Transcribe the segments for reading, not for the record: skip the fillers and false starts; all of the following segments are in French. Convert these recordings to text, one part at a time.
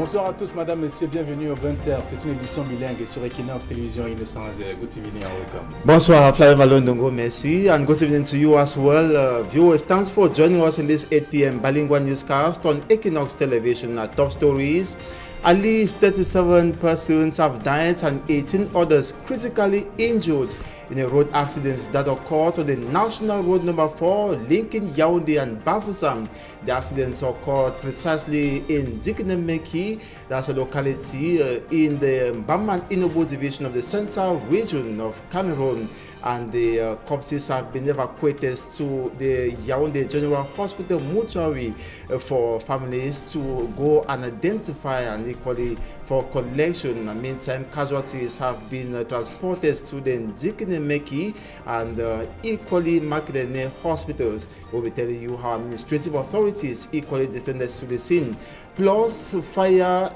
Bonsoir à tous, madame, messieurs, bienvenue au 20h. C'est une édition bilingue sur Equinox Télévision Innocence. Good evening and welcome. Bonsoir, Flavia Valondongo, merci. And good evening to you as well. Viewers, thanks for joining us in this 8 p.m. bilingual newscast on Equinox Television. Our top stories: at least 37 persons have died and 18 others critically injured in a road accident that occurred on the National Road Number 4 linking Yaoundé and Bafoussam. The accident occurred precisely in Zikinemeki, that's a locality in the Bamman Inobo division of the Central Region of Cameroon. And the corpses have been evacuated to the Yaoundé General Hospital mortuary for families to go and identify, and equally for collection. In the meantime, casualties have been transported to the Zikinemeki and equally Makedene hospitals. We'll be telling you how administrative authorities equally descended to the scene. Plus, fire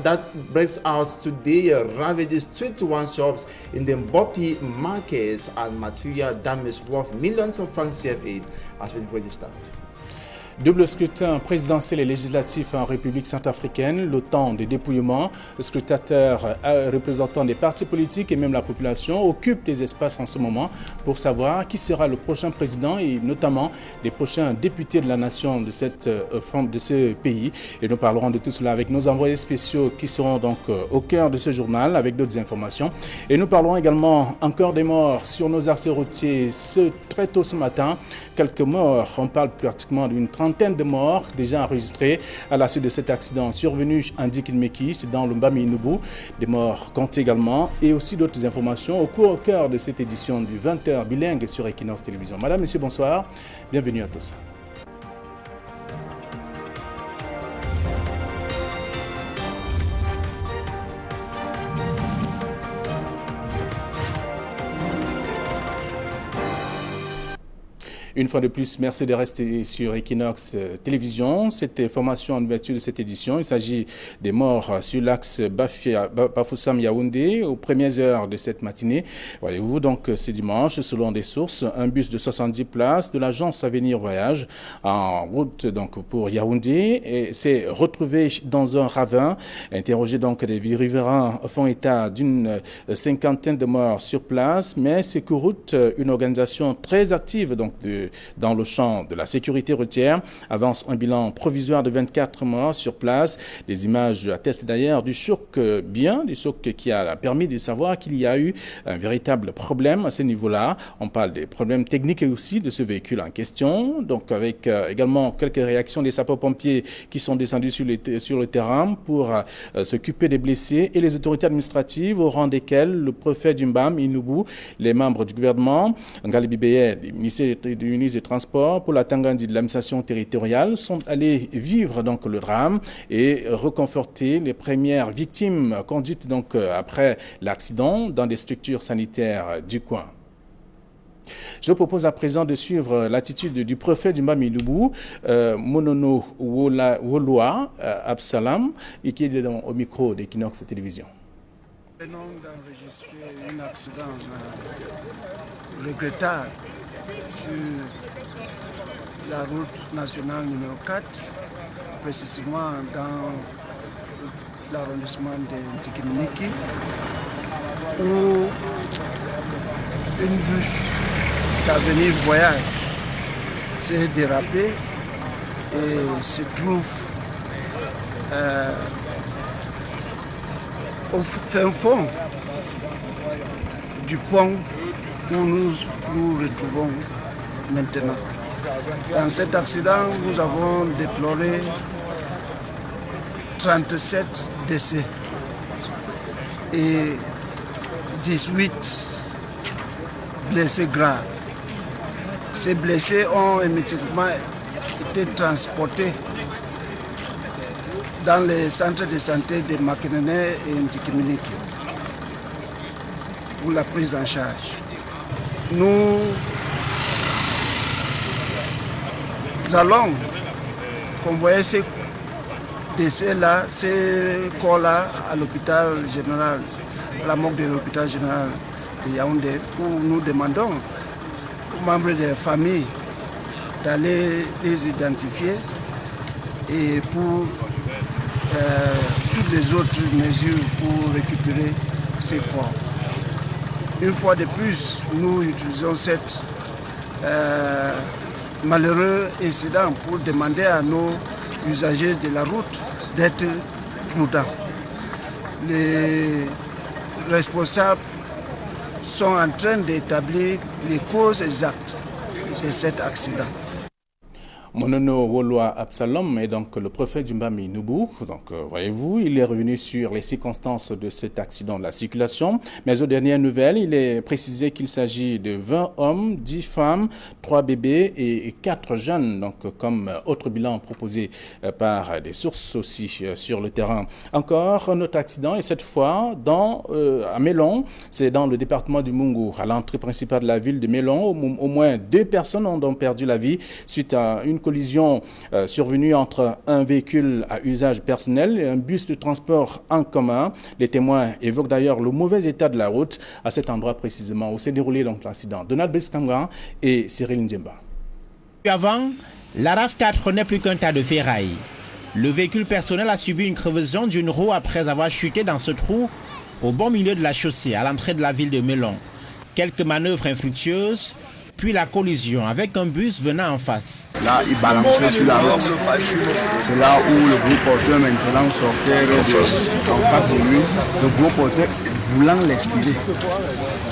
that breaks out today ravages 21 shops in the Mbopi markets, and material damage worth millions of francs CFA has been registered. Double scrutin présidentiel et législatif en République centrafricaine, le temps de dépouillement. Les scrutateurs représentants des partis politiques et même la population occupent les espaces en ce moment pour savoir qui sera le prochain président et notamment les prochains députés de la nation de ce pays. Et nous parlerons de tout cela avec nos envoyés spéciaux qui seront donc au cœur de ce journal avec d'autres informations. Et nous parlerons également encore des morts sur nos accès routiers très tôt ce matin. Quelques morts, on parle pratiquement d'une trentaine de morts déjà enregistrés à la suite de cet accident survenu en Zikinemeki, c'est dans le Mbami Inoubou. Des morts comptent également et aussi d'autres informations au cœur de cette édition du 20h bilingue sur Equinox Télévision. Madame, Monsieur, bonsoir. Bienvenue à tous. Une fois de plus, merci de rester sur Equinox Télévision. Cette information en ouverture de cette édition, il s'agit des morts sur l'axe Bafoussam-Yaoundé aux premières heures de cette matinée. Voyez-vous, donc ce dimanche, selon des sources, un bus de 70 places de l'agence Avenir Voyage en route donc pour Yaoundé s'est retrouvé dans un ravin. Interrogé donc des riverains font état d'une cinquantaine de morts sur place, mais Secourroute, une organisation très active donc dans le champ de la sécurité routière, avance un bilan provisoire de 24 morts sur place. Les images attestent d'ailleurs du choc qui a permis de savoir qu'il y a eu un véritable problème à ce niveau-là. On parle des problèmes techniques et aussi de ce véhicule en question. Donc avec également quelques réactions des sapeurs-pompiers qui sont descendus sur le terrain pour s'occuper des blessés et les autorités administratives au rang desquelles le préfet du Mbam Inoubou, les membres du gouvernement, Ngalibi Beye, du ministère des Transports, pour la Tangandi de l'administration territoriale, sont allés vivre donc le drame et reconforter les premières victimes conduites donc après l'accident dans des structures sanitaires du coin. Je propose à présent de suivre l'attitude du préfet du Mbam Inoubou, Monono Woloa Absalam, et qui est au micro d'Equinox Télévision. Nous venons d'enregistrer un accident regrettable sur la route nationale numéro 4, précisément dans l'arrondissement de Zikinemeki, où une bus d'Avenir Voyage s'est dérapée et se trouve au fin fond du pont où nous nous retrouvons maintenant. Dans cet accident, nous avons déploré 37 décès et 18 blessés graves. Ces blessés ont immédiatement été transportés dans les centres de santé de Makedene et Zikinemeki pour la prise en charge. Nous allons convoyer ces décès-là, ces corps-là à l'hôpital général, à la morgue de l'hôpital général de Yaoundé, où nous demandons aux membres des familles d'aller les identifier et pour toutes les autres mesures pour récupérer ces corps. Une fois de plus, nous utilisons cet malheureux incident pour demander à nos usagers de la route d'être prudents. Les responsables sont en train d'établir les causes exactes de cet accident. Monono Woloa Absalom est donc le préfet du Mbami Noubou. Donc, voyez-vous, il est revenu sur les circonstances de cet accident de la circulation. Mais aux dernières nouvelles, il est précisé qu'il s'agit de 20 hommes, 10 femmes, 3 bébés et 4 jeunes. Donc, comme autre bilan proposé par des sources aussi sur le terrain. Encore un autre accident, et cette fois à Mélon, c'est dans le département du Mungu, à l'entrée principale de la ville de Mélon. Au moins 2 personnes ont donc perdu la vie suite à une collision survenue entre un véhicule à usage personnel et un bus de transport en commun. Les témoins évoquent d'ailleurs le mauvais état de la route à cet endroit précisément où s'est déroulé donc l'incident. Donald Beskamga et Cyril Ndjemba. Avant, la RAV4 n'est plus qu'un tas de ferraille. Le véhicule personnel a subi une crevaison d'une roue après avoir chuté dans ce trou au bon milieu de la chaussée à l'entrée de la ville de Mélon. Quelques manœuvres infructueuses, puis la collision avec un bus venant en face. Là, il balançait sur la route. C'est là où le gros porteur maintenant sortait en face de lui. Le gros porteur voulant l'esquiver.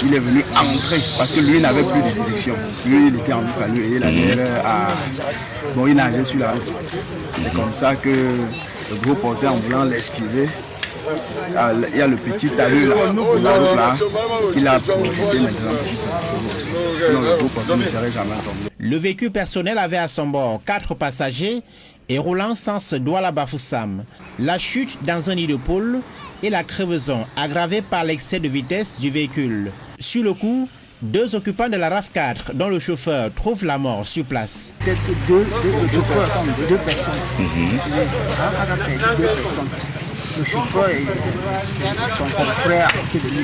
Il est venu entrer parce que lui n'avait plus de direction. Lui, il était en fallu et il il nageait sur la route. C'est comme ça que le gros porteur, en voulant l'esquiver, il y a le petit talus là, qu'il a projeté maintenant pour se retrouver aussi. Sinon le groupe ne serait jamais tombé. Le véhicule personnel avait à son bord 4 passagers et roulant sens Douala Bafoussam. La chute dans un nid de poule et la crevaison aggravée par l'excès de vitesse du véhicule. Sur le coup, 2 occupants de la RAV4 dont le chauffeur trouve la mort sur place. Peut-être le chauffeur, 2 personnes. On a perdu 2 personnes. Le chauffeur et son confrère à côté de lui.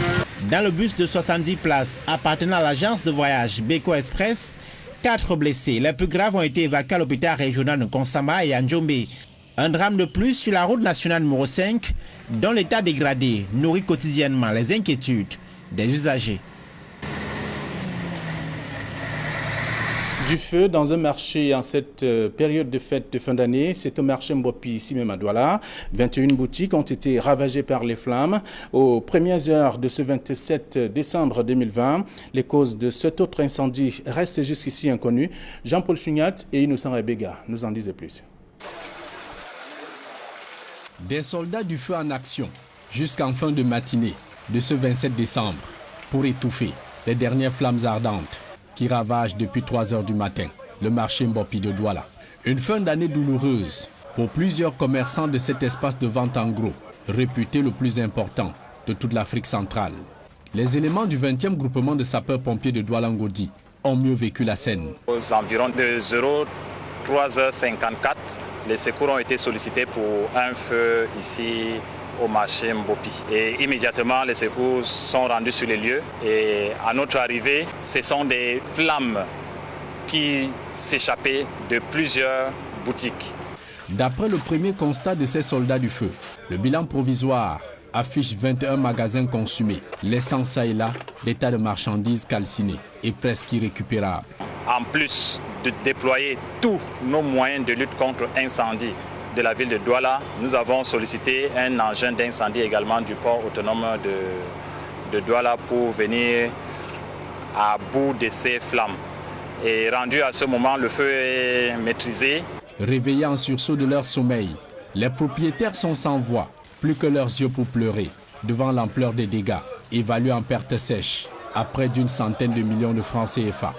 Dans le bus de 70 places appartenant à l'agence de voyage Beko Express, 4 blessés. Les plus graves ont été évacués à l'hôpital régional de Konsama et à Njombe. Un drame de plus sur la route nationale numéro 5, dont l'état dégradé nourrit quotidiennement les inquiétudes des usagers. Du feu dans un marché en cette période de fête de fin d'année. C'est au marché Mbopi, ici même à Douala. 21 boutiques ont été ravagées par les flammes. Aux premières heures de ce 27 décembre 2020, les causes de cet autre incendie restent jusqu'ici inconnues. Jean-Paul Chugnat et Innocent Rebega nous en disaient plus. Des soldats du feu en action jusqu'en fin de matinée de ce 27 décembre pour étouffer les dernières flammes ardentes qui ravage depuis 3 heures du matin le marché Mbopi de Douala. Une fin d'année douloureuse pour plusieurs commerçants de cet espace de vente en gros, réputé le plus important de toute l'Afrique centrale. Les éléments du 20e groupement de sapeurs-pompiers de Douala-Ngodi ont mieux vécu la scène. Aux environs de 03h54, les secours ont été sollicités pour un feu ici au marché Mbopi. Et immédiatement, les secours sont rendus sur les lieux. Et à notre arrivée, ce sont des flammes qui s'échappaient de plusieurs boutiques. D'après le premier constat de ces soldats du feu, le bilan provisoire affiche 21 magasins consumés, laissant ça et là des tas de marchandises calcinées et presque irrécupérables. En plus de déployer tous nos moyens de lutte contre incendie de la ville de Douala, nous avons sollicité un engin d'incendie également du port autonome de Douala pour venir à bout de ces flammes. Et rendu à ce moment, le feu est maîtrisé. Réveillés en sursaut de leur sommeil, les propriétaires sont sans voix, plus que leurs yeux pour pleurer, devant l'ampleur des dégâts, évalués en pertes sèches, à près d'une centaine de millions de francs CFA.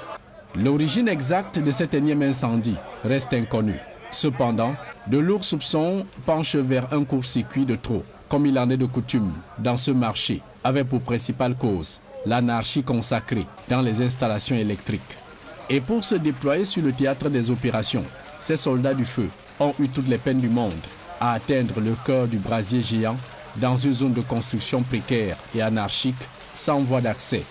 L'origine exacte de cet énième incendie reste inconnue. Cependant, de lourds soupçons penchent vers un court-circuit de trop, comme il en est de coutume dans ce marché, avec pour principale cause l'anarchie consacrée dans les installations électriques. Et pour se déployer sur le théâtre des opérations, ces soldats du feu ont eu toutes les peines du monde à atteindre le cœur du brasier géant dans une zone de construction précaire et anarchique sans voie d'accès.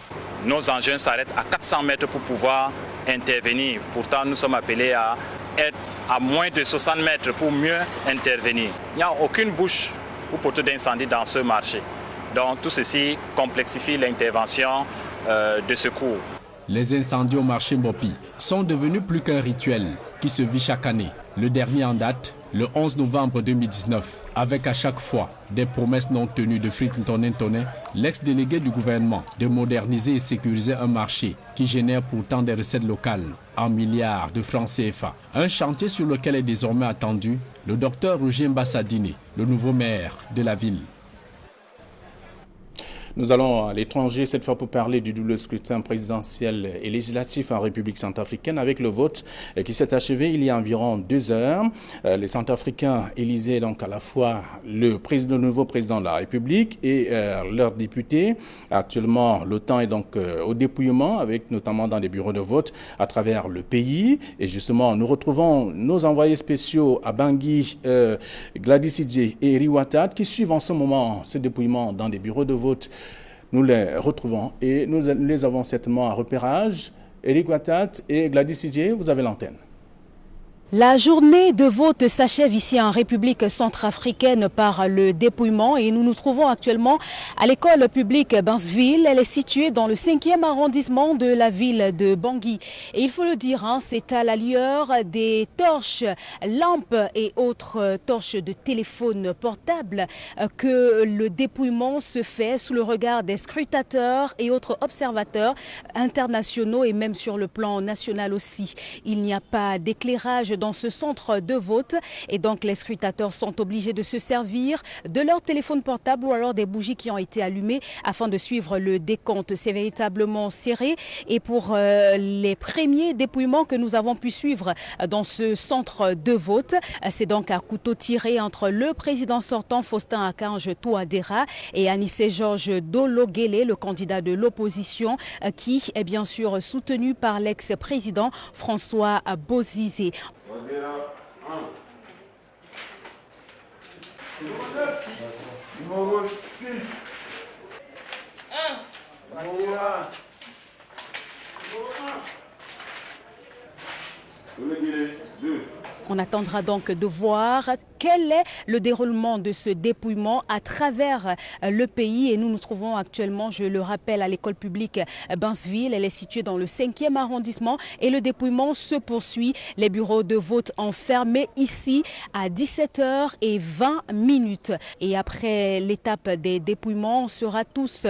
Nos engins s'arrêtent à 400 mètres pour pouvoir intervenir. Pourtant, nous sommes appelés à être à moins de 60 mètres pour mieux intervenir. Il n'y a aucune bouche ou poteau d'incendie dans ce marché. Donc tout ceci complexifie l'intervention de secours. Les incendies au marché Mbopi sont devenus plus qu'un rituel qui se vit chaque année. Le dernier en date, le 11 novembre 2019, avec à chaque fois des promesses non tenues de Frit Ntoné, l'ex-délégué du gouvernement de moderniser et sécuriser un marché qui génère pourtant des recettes locales en milliards de francs CFA. Un chantier sur lequel est désormais attendu le docteur Roger Mbassadine, le nouveau maire de la ville. Nous allons à l'étranger cette fois pour parler du double scrutin présidentiel et législatif en République centrafricaine avec le vote qui s'est achevé il y a environ 2 heures. Les Centrafricains élisaient donc à la fois le nouveau président de la République et leurs députés. Actuellement, le temps est donc au dépouillement avec notamment dans des bureaux de vote à travers le pays. Et justement, nous retrouvons nos envoyés spéciaux à Bangui, Gladys Idje et Eric Ouattara qui suivent en ce moment ce dépouillement dans des bureaux de vote. Nous les retrouvons et nous les avons certainement à repérage. Eric Ouattara et Gladys Idje, vous avez l'antenne. La journée de vote s'achève ici en République centrafricaine par le dépouillement et nous nous trouvons actuellement à l'école publique Bansville. Elle est située dans le 5e arrondissement de la ville de Bangui. Et il faut le dire, c'est à la lueur des torches, lampes et autres torches de téléphone portable que le dépouillement se fait sous le regard des scrutateurs et autres observateurs internationaux et même sur le plan national aussi. Il n'y a pas d'éclairage dans ce centre de vote et donc les scrutateurs sont obligés de se servir de leur téléphone portable ou alors des bougies qui ont été allumées afin de suivre le décompte. C'est véritablement serré et pour les premiers dépouillements que nous avons pu suivre dans ce centre de vote, c'est donc à couteau tiré entre le président sortant Faustin Archange Touadéra et Anissé Georges Dologuélé, le candidat de l'opposition qui est bien sûr soutenu par l'ex-président François Bozizé. Numéro 6. 1. Numéro 1. On attendra donc de voir quel est le déroulement de ce dépouillement à travers le pays. Et nous nous trouvons actuellement, je le rappelle, à l'école publique Bansville. Elle est située dans le 5e arrondissement et le dépouillement se poursuit. Les bureaux de vote enfermés ici à 17h20. Et après l'étape des dépouillements, on sera tous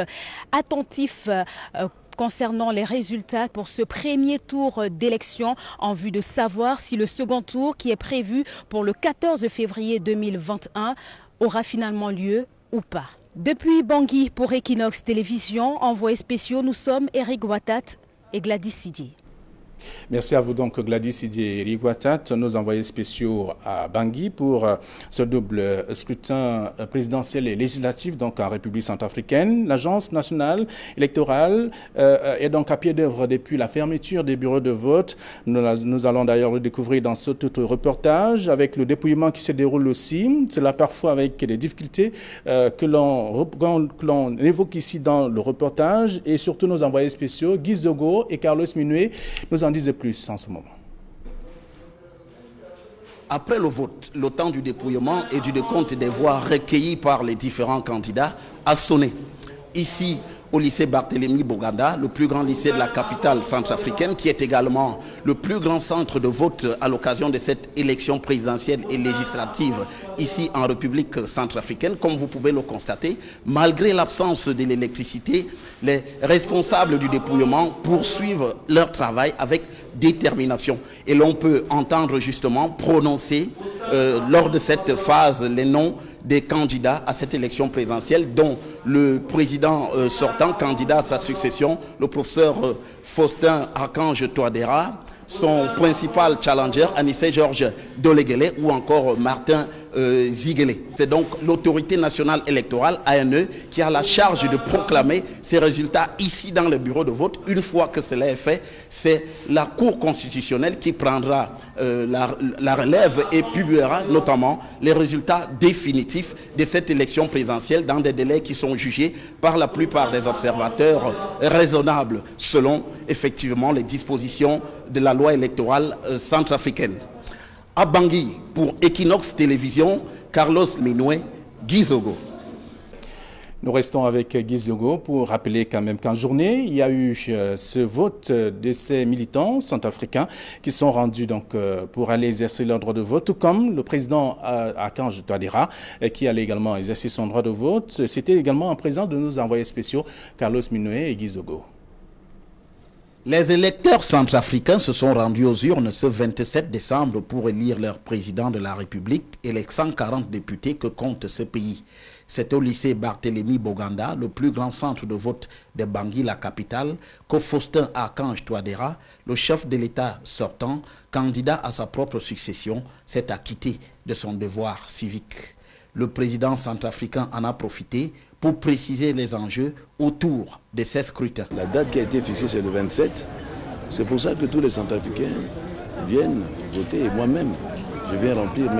attentifs concernant les résultats pour ce premier tour d'élection en vue de savoir si le second tour qui est prévu pour le 14 février 2021 aura finalement lieu ou pas. Depuis Bangui pour Equinox Télévision, envoyés spéciaux, nous sommes Eric Ouattara et Gladys Idje. Merci à vous donc Gladys Idje et Eric Ouattara, nos envoyés spéciaux à Bangui pour ce double scrutin présidentiel et législatif donc en République centrafricaine. L'Agence nationale électorale est donc à pied d'œuvre depuis la fermeture des bureaux de vote. Nous allons d'ailleurs le découvrir dans ce tout reportage avec le dépouillement qui se déroule aussi. Cela parfois avec des difficultés que l'on évoque ici dans le reportage et surtout nos envoyés spéciaux Guy Zogo et Carlos Minué nous en disent plus en ce moment. Après le vote, le temps du dépouillement et du décompte des voix recueillies par les différents candidats a sonné. Ici, au lycée Barthélemy Boganda, le plus grand lycée de la capitale centrafricaine, qui est également le plus grand centre de vote à l'occasion de cette élection présidentielle et législative ici en République centrafricaine. Comme vous pouvez le constater, malgré l'absence de l'électricité, les responsables du dépouillement poursuivent leur travail avec détermination. Et l'on peut entendre justement prononcer lors de cette phase les noms des candidats à cette élection présidentielle, dont le président sortant, candidat à sa succession, le professeur Faustin Archange Touadéra, son principal challenger, Anissé Georges Dologuélé, ou encore Martin Ziguélé. C'est donc l'autorité nationale électorale, ANE, qui a la charge de proclamer ces résultats ici dans le bureau de vote. Une fois que cela est fait, c'est la Cour constitutionnelle qui prendra la relève et publiera notamment les résultats définitifs de cette élection présidentielle dans des délais qui sont jugés par la plupart des observateurs raisonnables selon effectivement les dispositions de la loi électorale centrafricaine. À Bangui, pour Equinox Télévision, Carlos Minoué, Gizogo. Nous restons avec Guy Zogo pour rappeler quand même qu'en journée, il y a eu ce vote de ces militants centrafricains qui sont rendus donc pour aller exercer leur droit de vote, tout comme le président Archange Touadéra qui allait également exercer son droit de vote. C'était également en présence de nos envoyés spéciaux Carlos Minoué et Guy Zogo. Les électeurs centrafricains se sont rendus aux urnes ce 27 décembre pour élire leur président de la République et les 140 députés que compte ce pays. C'est au lycée Barthélemy Boganda, le plus grand centre de vote de Bangui, la capitale, que Faustin Archange Touadéra, le chef de l'État sortant, candidat à sa propre succession, s'est acquitté de son devoir civique. Le président centrafricain en a profité pour préciser les enjeux autour de ces scrutins. La date qui a été fixée, c'est le 27. C'est pour ça que tous les centrafricains viennent voter. Et moi-même, je viens remplir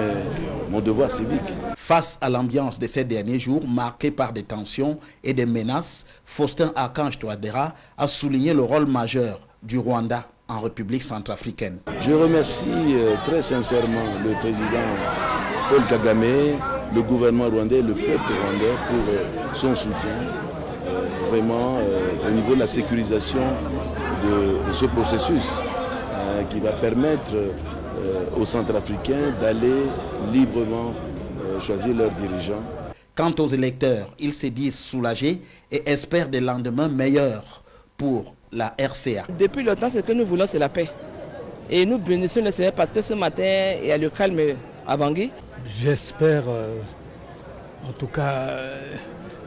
mon devoir civique. Face à l'ambiance de ces derniers jours, marquée par des tensions et des menaces, Faustin Archange Touadéra a souligné le rôle majeur du Rwanda en République centrafricaine. Je remercie très sincèrement le président Paul Kagame, le gouvernement rwandais, le peuple rwandais pour son soutien, vraiment au niveau de la sécurisation de ce processus qui va permettre aux Centrafricains d'aller librement choisir leurs dirigeants. Quant aux électeurs, ils se disent soulagés et espèrent des lendemains meilleurs pour la RCA. Depuis longtemps, ce que nous voulons, c'est la paix. Et nous bénissons le Seigneur parce que ce matin, il y a le calme à Bangui. J'espère, en tout cas,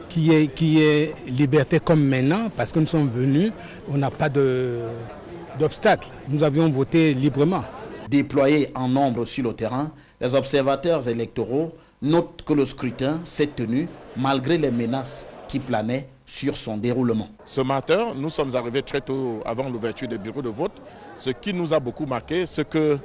qu'il y ait liberté comme maintenant, parce que nous sommes venus, on n'a pas d'obstacle. Nous avions voté librement. Déployés en nombre sur le terrain, les observateurs électoraux notent que le scrutin s'est tenu malgré les menaces qui planaient sur son déroulement. Ce matin, nous sommes arrivés très tôt avant l'ouverture des bureaux de vote. Ce qui nous a beaucoup marqué, c'est que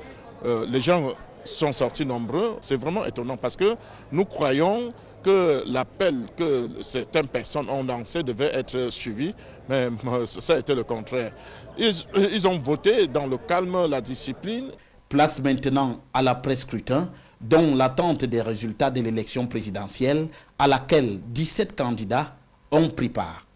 les gens sont sortis nombreux. C'est vraiment étonnant parce que nous croyons que l'appel que certaines personnes ont lancé devait être suivi, mais ça a été le contraire. Ils ont voté dans le calme, la discipline. Place maintenant à l'après-scrutin, dont l'attente des résultats de l'élection présidentielle à laquelle 17 candidats ont pris part.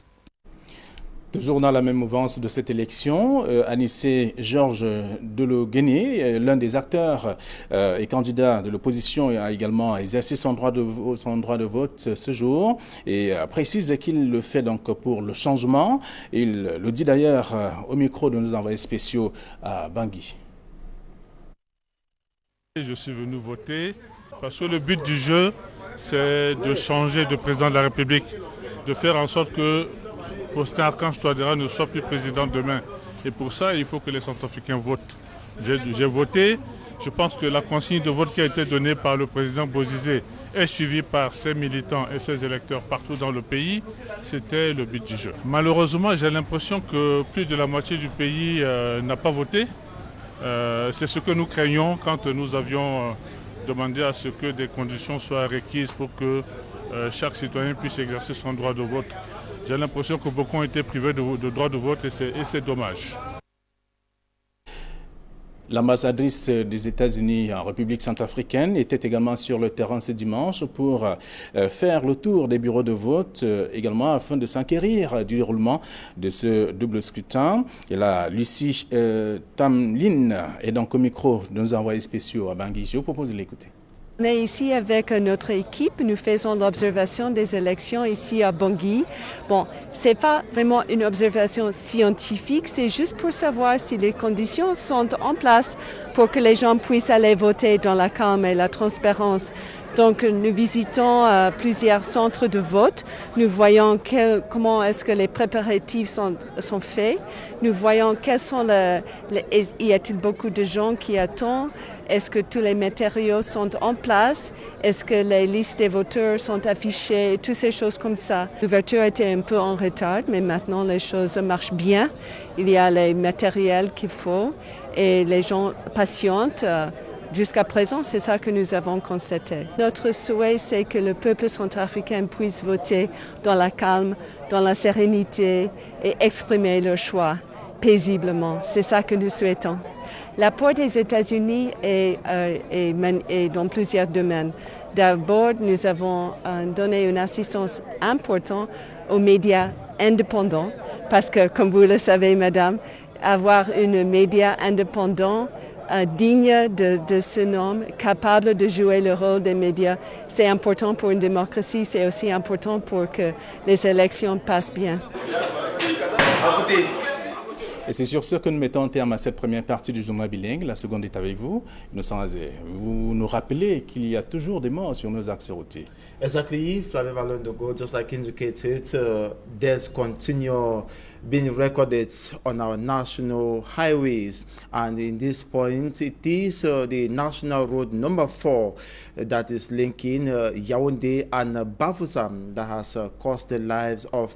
Toujours dans la même mouvance de cette élection, Anissé Georges Deloguéné, l'un des acteurs et candidats de l'opposition, a également exercé son droit de vote ce jour et précise qu'il le fait donc pour le changement. Il le dit d'ailleurs au micro de nos envoyés spéciaux à Bangui. Je suis venu voter parce que le but du jeu, c'est de changer de président de la République, de faire en sorte que Faustin Archange Touadéra ne soit plus président demain. Et pour ça, il faut que les Centrafricains votent. J'ai voté. Je pense que la consigne de vote qui a été donnée par le président Bozizé est suivie par ses militants et ses électeurs partout dans le pays. C'était le but du jeu. Malheureusement, j'ai l'impression que plus de la moitié du pays n'a pas voté. C'est ce que nous craignons quand nous avions demandé à ce que des conditions soient requises pour que chaque citoyen puisse exercer son droit de vote. J'ai l'impression que beaucoup ont été privés de droit de vote et c'est dommage. L'ambassadrice des États-Unis en République centrafricaine était également sur le terrain ce dimanche pour faire le tour des bureaux de vote, également afin de s'enquérir du déroulement de ce double scrutin. Et là, Lucie Tamlin est donc au micro de nos envoyés spéciaux à Bangui. Je vous propose de l'écouter. On est ici avec notre équipe, nous faisons l'observation des élections ici à Bangui. Bon, ce n'est pas vraiment une observation scientifique, c'est juste pour savoir si les conditions sont en place pour que les gens puissent aller voter dans la calme et la transparence. Donc nous visitons plusieurs centres de vote, nous voyons comment est-ce que les préparatifs sont faits, nous voyons quels sont y a-t-il beaucoup de gens qui attendent, est-ce que tous les matériaux sont en place, est-ce que les listes des voteurs sont affichées, toutes ces choses comme ça. L'ouverture était un peu en retard, mais maintenant les choses marchent bien, il y a les matériels qu'il faut et les gens patientent. Jusqu'à présent, c'est ça que nous avons constaté. Notre souhait, c'est que le peuple centrafricain puisse voter dans la calme, dans la sérénité et exprimer leur choix. paisiblement. C'est ça que nous souhaitons. L'apport des États-Unis est dans plusieurs domaines. D'abord, nous avons donné une assistance importante aux médias indépendants parce que, comme vous le savez, madame, avoir une média indépendant digne de ce nom, capable de jouer le rôle des médias, c'est important pour une démocratie, c'est aussi important pour que les élections passent bien. Et c'est sur ce que nous mettons en terme à cette première partie du journal bilingue. La seconde est avec vous. Vous nous rappelez qu'il y a toujours des morts sur nos axes routiers. Exactly, Flavie Valondogo, just like indicated, deaths continue being recorded on our national highways, and in this point it is the national road number 4 that is linking Yaoundé and Bafoussam that has cost the lives of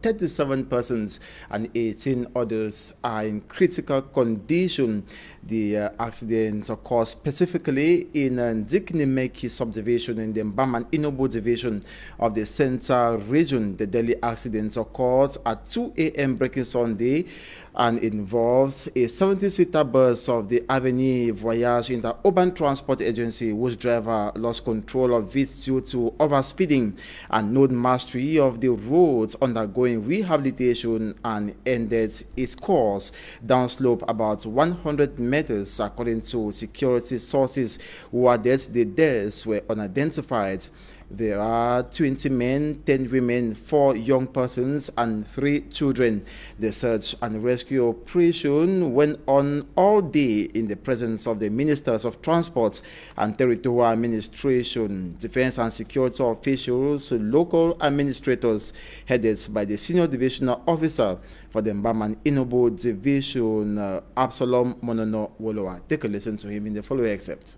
37 persons and 18 others are in critical condition. The accidents occurred specifically in Diknimeki subdivision in the Mbaman Inobo division of the Central region. The deadly accidents occurred at 2 a.m. breaking Sunday and involves a 70-seater bus of the Avenue Voyage in the Urban Transport Agency, whose driver lost control of it due to overspeeding and no mastery of the roads, undergoing rehabilitation, and ended its course downslope about 100 meters, according to security sources who added the deaths were unidentified. There are 20 men, 10 women, 4 young persons, and 3 children. The search and rescue operation went on all day in the presence of the Ministers of Transport and Territorial Administration, Defense and Security officials, local administrators, headed by the Senior Divisional Officer for the Mbaman Inobo Division, Absalom Monono Woloa. Take a listen to him in the following excerpt.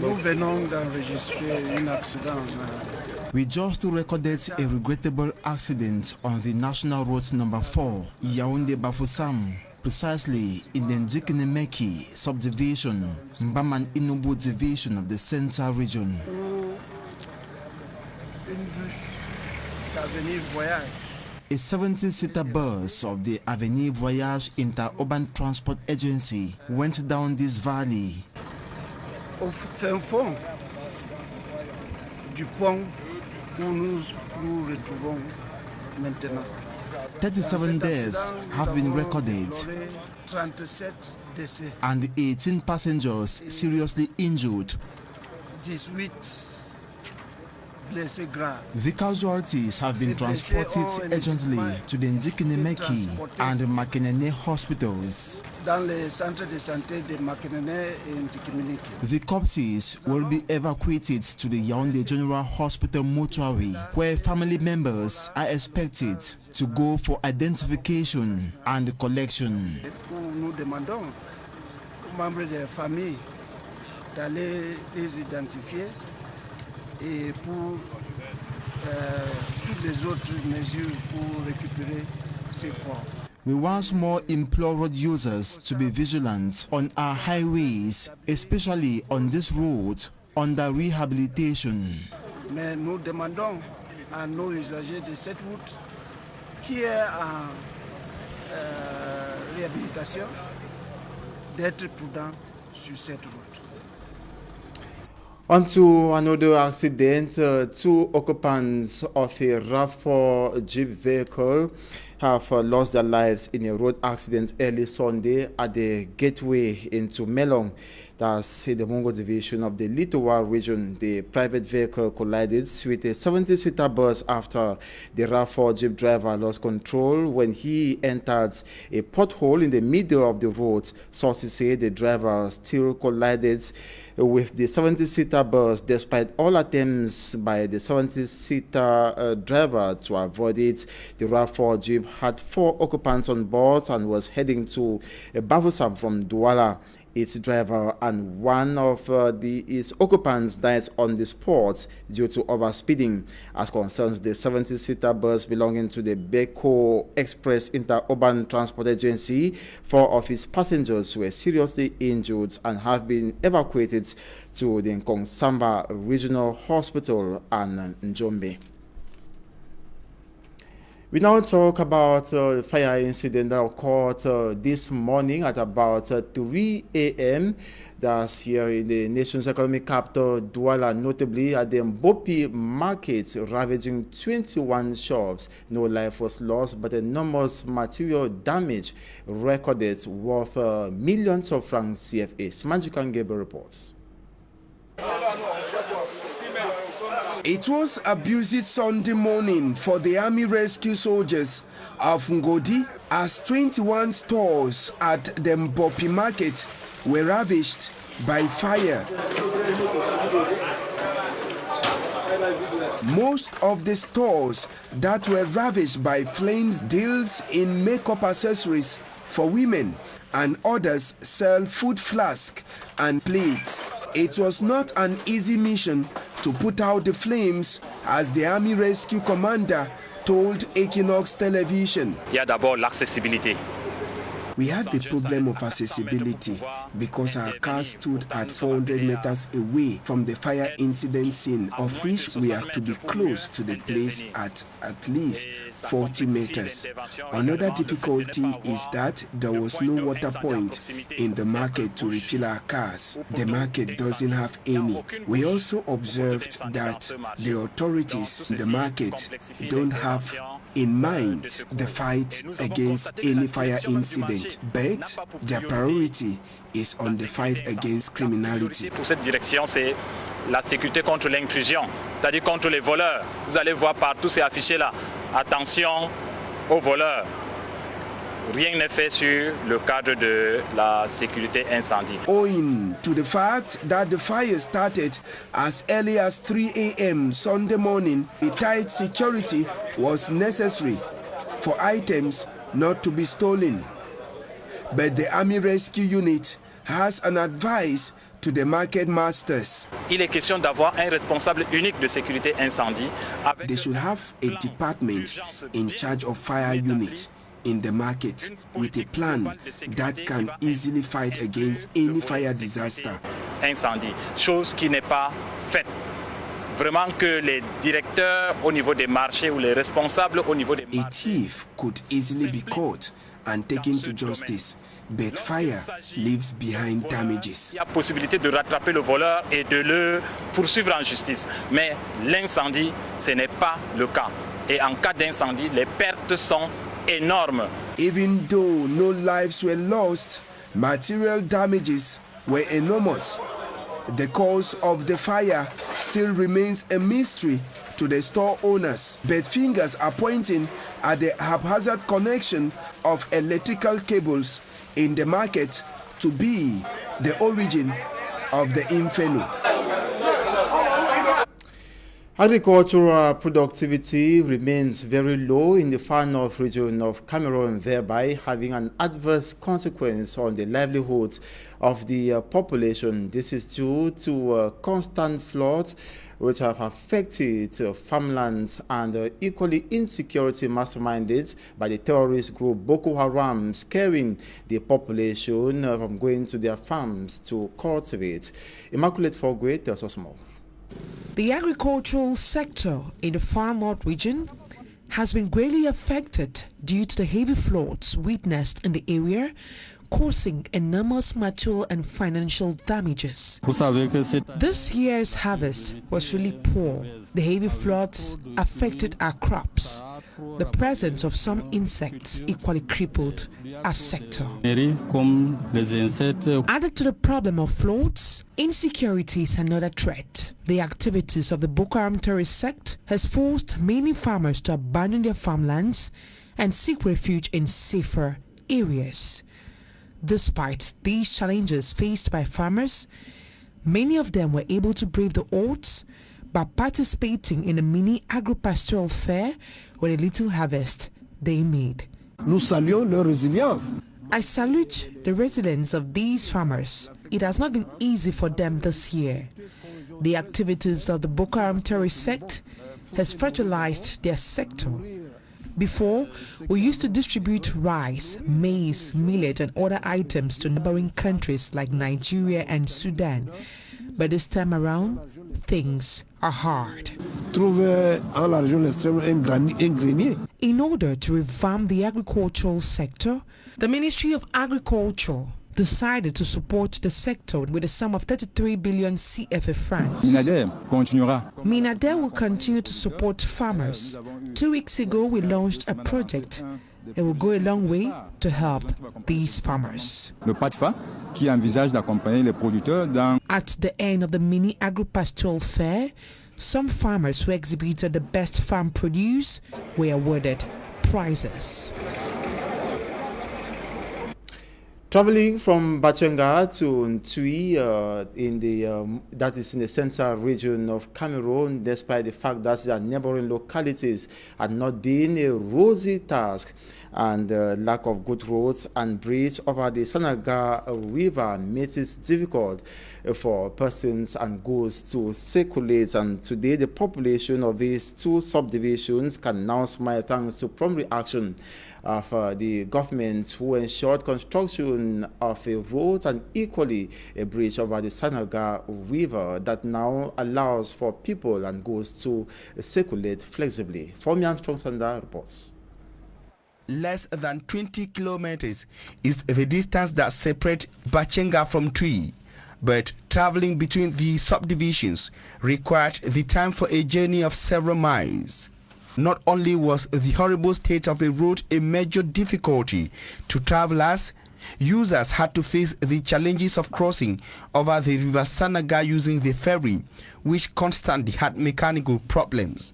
Nous venons d'enregistrer un accident. We just recorded a regrettable accident on the National Road number 4, Yaoundé Bafoussam, precisely in the Ndjikinemeki subdivision, Mbaman Inobo division of the Central region. A 70-seater bus of the Avenue Voyage Inter-Urban Transport Agency went down this valley. Au fin fond du pont où nous retrouvons maintenant. 37 deaths have been recorded 37 décès. And 18 passengers seriously injured. 18 blessés graves. The casualties have been transported urgently to the Ndjikinemeki and Makenene hospitals. Dans les centres de santé de Makenene et Ndjikinemeki. The corpses will be evacuated to the Yaoundé General Hospital mortuary, where family members are expected to go for identification and collection. Nous demandons aux membres de la famille d'aller les identifier et pour toutes les autres mesures pour récupérer ces corps. We once more implore road users to be vigilant on our highways, especially on this road under rehabilitation. Mais nous demandons à nos usagers de cette route qui est en réhabilitation d'être prudents sur cette route. On to another accident, 2 occupants of a RAV4 Jeep vehicle have lost their lives in a road accident early Sunday at the gateway into Melong. That's in the Mongo division of the Litowa region. The private vehicle collided with a 70-seater bus after the RAV4 Jeep driver lost control when he entered a pothole in the middle of the road. Sources say the driver still collided with the 70-seater bus despite all attempts by the 70-seater driver to avoid it. The RAV4 Jeep had 4 occupants on board and was heading to Bafoussam from Douala. Its driver and one of its occupants died on the spot due to overspeeding. As concerns the 70-seater bus belonging to the Beko Express Inter-Urban Transport Agency, 4 of its passengers were seriously injured and have been evacuated to the Nkong Regional Hospital and Njombe. We now talk about the fire incident that occurred this morning at about 3 a.m. That's here in the nation's economic capital, Douala, notably at the Mbopi market, ravaging 21 shops. No life was lost, but enormous material damage recorded worth millions of francs CFA. Smanjikan Gabriel reports. It was a busy Sunday morning for the Army Rescue Soldiers of Ngodi as 21 stores at the Mbopi market were ravaged by fire. Most of the stores that were ravaged by flames deals in makeup accessories for women, and others sell food flasks and plates. It was not an easy mission to put out the flames, as the Army Rescue Commander told Equinox Television. Il y a d'abord l'accessibilité. We had the problem of accessibility because our car stood at 400 meters away from the fire incident scene, of which we had to be close to the place at least 40 meters. Another difficulty is that there was no water point in the market to refill our cars. The market doesn't have any. We also observed that the authorities in the market don't have in mind the fight against any fire incident, but their priority is on the fight against criminality. Pour cette direction, c'est la sécurité contre l'intrusion, c'est-à-dire contre les voleurs. Vous allez voir partout ces affichés-là. Attention aux voleurs. Rien n'est fait sur le cadre de la sécurité incendie. Owing to the fact that the fire started as early as 3 a.m. Sunday morning, a tight security was necessary for items not to be stolen. But the Army Rescue Unit has an advice to the market masters. Il est question d'avoir un responsable unique de sécurité incendie. They should have a department in charge of fire unit in the market with a plan that can easily fight against any fire disaster. Incendie, chose qui n'est pas faite. Vraiment que les directeurs au niveau des marchés ou les responsables au niveau des marchés. A thief could easily be caught and taken to justice, but fire leaves behind damages. Il y a possibilité de rattraper le voleur et de le poursuivre en justice. Mais l'incendie, ce n'est pas le cas. Et en cas d'incendie, les pertes sont enorme. Even though no lives were lost, material damages were enormous. The cause of the fire still remains a mystery to the store owners, but fingers are pointing at the haphazard connection of electrical cables in the market to be the origin of the inferno. Agricultural productivity remains very low in the far north region of Cameroon, thereby having an adverse consequence on the livelihoods of the population. This is due to constant floods which have affected farmlands and equally insecurity masterminded by the terrorist group Boko Haram, scaring the population from going to their farms to cultivate. Immaculate Fogwe tells us more. The agricultural sector in the far north region has been greatly affected due to the heavy floods witnessed in the area, causing enormous material and financial damages. This year's harvest was really poor. The heavy floods affected our crops. The presence of some insects equally crippled our sector. Added to the problem of floods, insecurity is another threat. The activities of the Boko Haram terrorist sect has forced many farmers to abandon their farmlands and seek refuge in safer areas. Despite these challenges faced by farmers, many of them were able to brave the odds by participating in a mini agro-pastoral fair with a little harvest they made. Nous saluons leur résilience. I salute the resilience of these farmers. It has not been easy for them this year. The activities of the Boko Haram terrorist sect has fragilized their sector. Before, we used to distribute rice, maize, millet and other items to neighboring countries like Nigeria and Sudan. But this time around, things are hard. In order to revamp the agricultural sector, the Ministry of Agriculture decided to support the sector with a sum of 33 billion CFA francs. Minader will continue to support farmers. 2 weeks ago, we launched a project. It will go a long way to help these farmers. Le PATFA qui envisage d'accompagner les producteurs dans... At the end of the mini agro-pastoral fair, some farmers who exhibited the best farm produce were awarded prizes. Traveling from Bachenga to Ntui, that is in the central region of Cameroon, despite the fact that their neighboring localities had not been a rosy task, and lack of good roads and bridge over the Sanaga River makes it difficult for persons and goods to circulate. And today, the population of these two subdivisions can now smile thanks to prompt reaction of the government, who ensured construction of a road and equally a bridge over the Sanaga River that now allows for people and goods to circulate flexibly. From Armstrong Sanda reports. Less than 20 kilometers is the distance that separates Bachenga from Tui, but traveling between the subdivisions required the time for a journey of several miles. Not only was the horrible state of the road a major difficulty to travelers, users had to face the challenges of crossing over the river Sanaga using the ferry, which constantly had mechanical problems.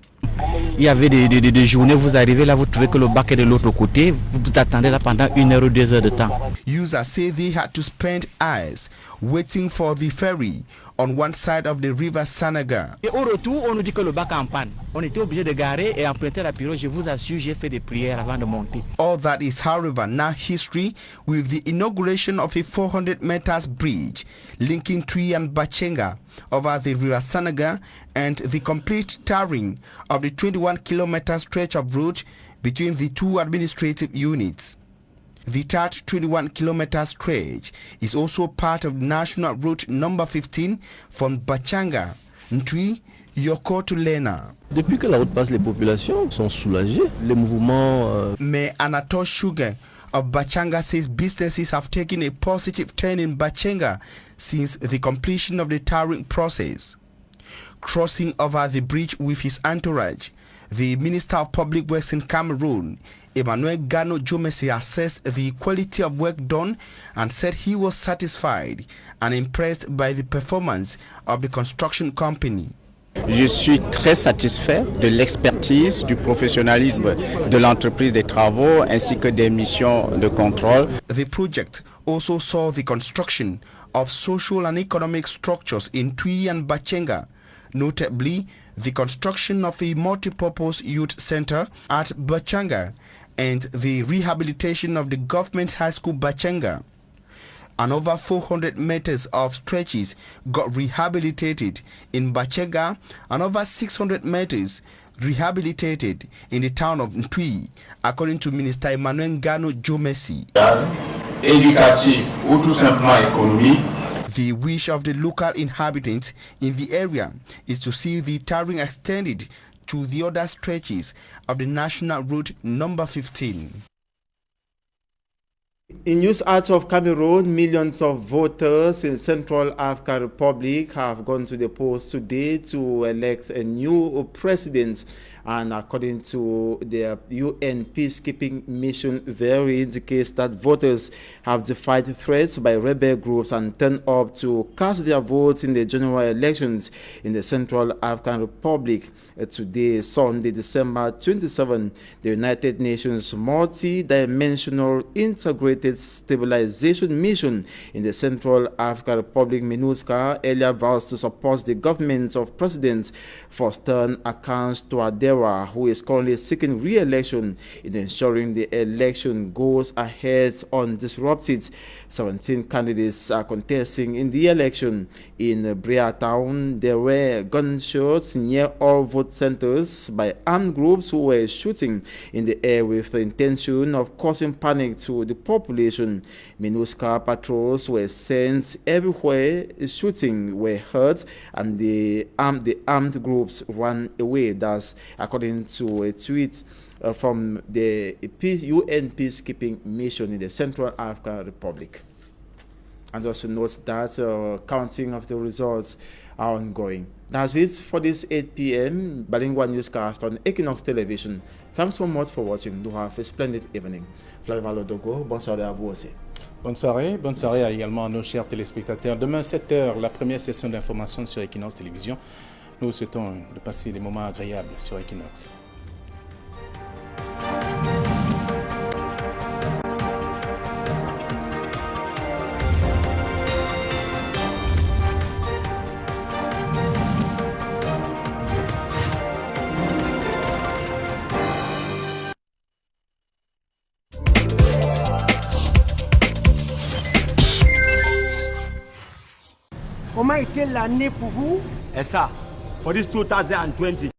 Il y avait des journées, vous arrivez là, vous trouvez que le bac est de l'autre côté, vous attendez là pendant 1 heure ou 2 heures de temps. Users say they had to spend hours waiting for the ferry on one side of the river Sanaga. Et au retour, on nous dit que le bac est en panne. On était obligé de garer et emprunter la pirogue. Je vous assure, j'ai fait des prières avant de monter. All that is, however, now history with the inauguration of a 400 meters bridge linking Tui and Bachenga over the river Sanaga and the complete tarring of the 21-kilometer stretch of road between the two administrative units. The tarred 21-kilometer stretch is also part of National Route number 15 from Bachanga, Ntui, Yoko to Lena. Depuis que la route passe, les populations sont soulagées. Les mouvements... Mais Anatole Sugar of Bachanga says businesses have taken a positive turn in Bachanga since the completion of the tarring process. Crossing over the bridge with his entourage, the Minister of Public Works in Cameroon, Emmanuel Gano Jomesi, assessed the quality of work done and said he was satisfied and impressed by the performance of the construction company. Je suis très satisfait de l'expertise, du professionnalisme de l'entreprise des travaux ainsi que des missions de contrôle. The project also saw the construction of social and economic structures in Tui and Bachenga, notably the construction of a multipurpose youth center at Bachanga and the rehabilitation of the government high school Bachanga. Another 400 meters of stretches got rehabilitated in Bachanga, another 600 meters rehabilitated in the town of Ntui, according to Minister Emmanuel Gano Jomesi. Éducatif ou tout simplement économique. The wish of the local inhabitants in the area is to see the tarring extended to the other stretches of the National Route number 15. In news out of Cameroon, millions of voters in Central African Republic have gone to the polls today to elect a new president. And according to the UN peacekeeping mission there, it indicates that voters have defied threats by rebel groups and turned up to cast their votes in the general elections in the Central African Republic. Today, Sunday, December 27, the United Nations multi-dimensional integrated stabilization mission in the Central African Republic, MINUSCA, earlier vows to support the government of President for stern accounts to adhere Era, who is currently seeking re-election, in ensuring the election goes ahead undisrupted. 17 candidates are contesting in the election. In Brea Town, there were gunshots near all vote centers by armed groups who were shooting in the air with the intention of causing panic to the population. MINUSCA patrols were sent everywhere. Shooting were heard, and the armed groups ran away. That's according to a tweet from the UN peacekeeping mission in the Central African Republic. And also note that counting of the results are ongoing. That's it for this 8 p.m. bilingual newscast on Equinox Television. Thanks so much for watching. Do have a splendid evening. Flavia Lodogo, bonne soirée à vous aussi. Bonne soirée également à nos chers téléspectateurs. Demain 7h, la première session d'information sur Equinox Télévision. Nous vous souhaitons de passer des moments agréables sur Equinox. Comment était l'année pour vous? Et ça, for this 2020.